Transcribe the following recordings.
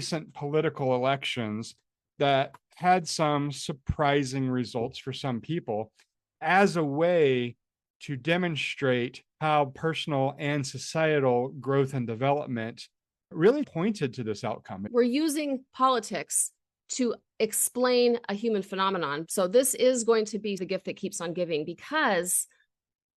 recent political elections that had some surprising results for some people as a way to demonstrate how personal and societal growth and development really pointed to this outcome. We're using politics to explain a human phenomenon. So this is going to be the gift that keeps on giving, because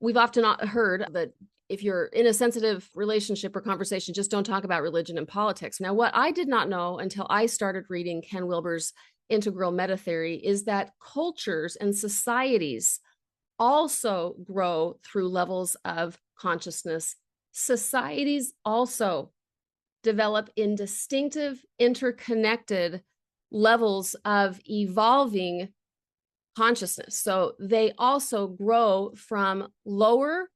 we've often heard that if you're in a sensitive relationship or conversation, just don't talk about religion and politics. Now, what I did not know until I started reading Ken Wilbur's integral meta theory is that cultures and societies also grow through levels of consciousness. Societies also develop in distinctive, interconnected levels of evolving consciousness. So they also grow from lower,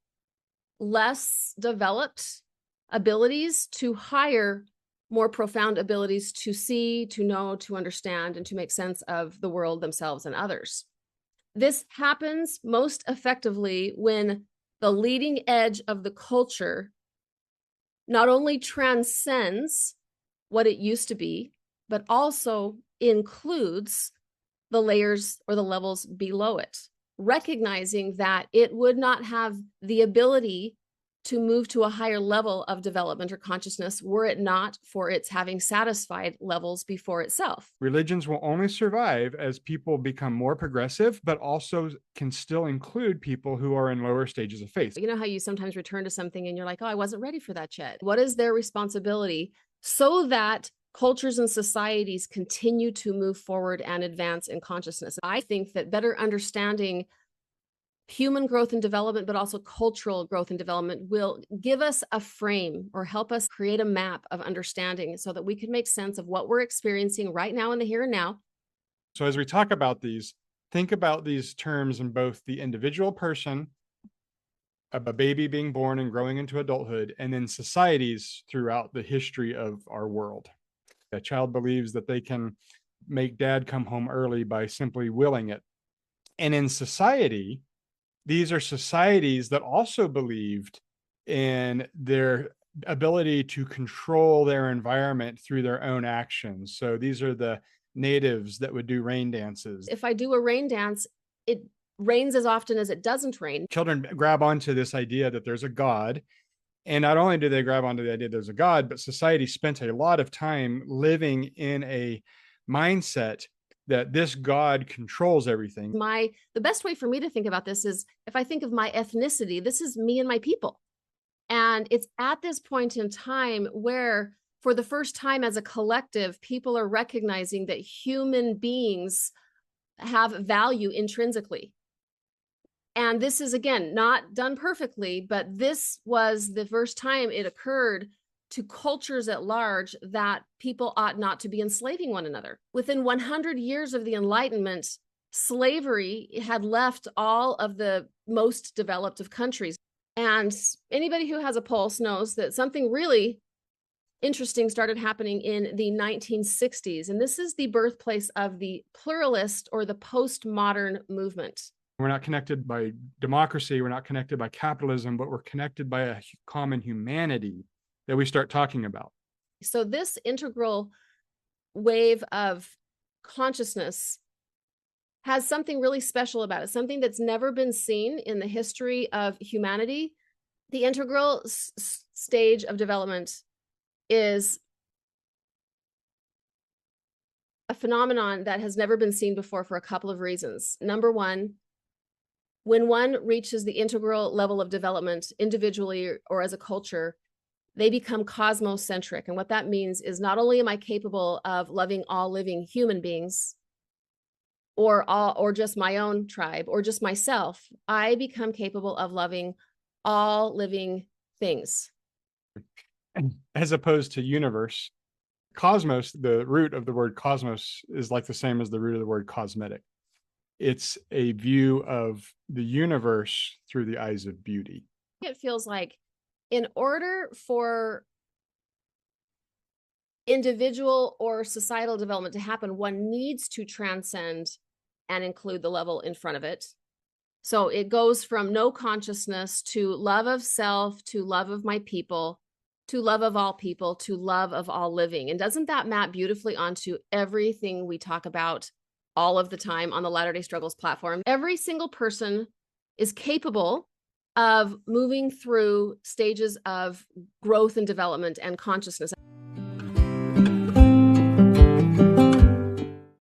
less developed abilities to higher, more profound abilities to see, to know, to understand, and to make sense of the world, themselves, and others. This happens most effectively when the leading edge of the culture not only transcends what it used to be, but also includes the layers or the levels below it, recognizing that it would not have the ability to move to a higher level of development or consciousness were it not for its having satisfied levels before itself. Religions will only survive as people become more progressive, but also can still include people who are in lower stages of faith. You know how you sometimes return to something and you're like, oh, I wasn't ready for that yet. What is their responsibility so that cultures and societies continue to move forward and advance in consciousness? I think that better understanding human growth and development, but also cultural growth and development, will give us a frame or help us create a map of understanding so that we can make sense of what we're experiencing right now in the here and now. So as we talk about these, think about these terms in both the individual person, a baby being born and growing into adulthood, and then societies throughout the history of our world. A child believes that they can make dad come home early by simply willing it. And in society, these are societies that also believed in their ability to control their environment through their own actions. So these are the natives that would do rain dances. If I do a rain dance, it rains as often as it doesn't rain. Children grab onto this idea that there's a God. And not only do they grab onto the idea there's a God, but society spent a lot of time living in a mindset that this God controls everything. The best way for me to think about this is if I think of my ethnicity, this is me and my people. And it's at this point in time where, for the first time as a collective, people are recognizing that human beings have value intrinsically. And this is, again, not done perfectly, but this was the first time it occurred to cultures at large that people ought not to be enslaving one another. Within 100 years of the Enlightenment, slavery had left all of the most developed of countries. And anybody who has a pulse knows that something really interesting started happening in the 1960s. And this is the birthplace of the pluralist or the postmodern movement. We're not connected by democracy, we're not connected by capitalism, but we're connected by a common humanity that we start talking about. So this integral wave of consciousness has something really special about it, something that's never been seen in the history of humanity. The integral stage of development is a phenomenon that has never been seen before for a couple of reasons. Number one, when one reaches the integral level of development individually or as a culture, they become cosmocentric. And what that means is not only am I capable of loving all living human beings or just my own tribe or just myself, I become capable of loving all living things. As opposed to universe, cosmos, the root of the word cosmos is like the same as the root of the word cosmetic. It's a view of the universe through the eyes of beauty. It feels like in order for individual or societal development to happen, one needs to transcend and include the level in front of it. So it goes from no consciousness to love of self, to love of my people, to love of all people, to love of all living. And doesn't that map beautifully onto everything we talk about all of the time on the Latter-day Struggles platform? Every single person is capable of moving through stages of growth and development and consciousness.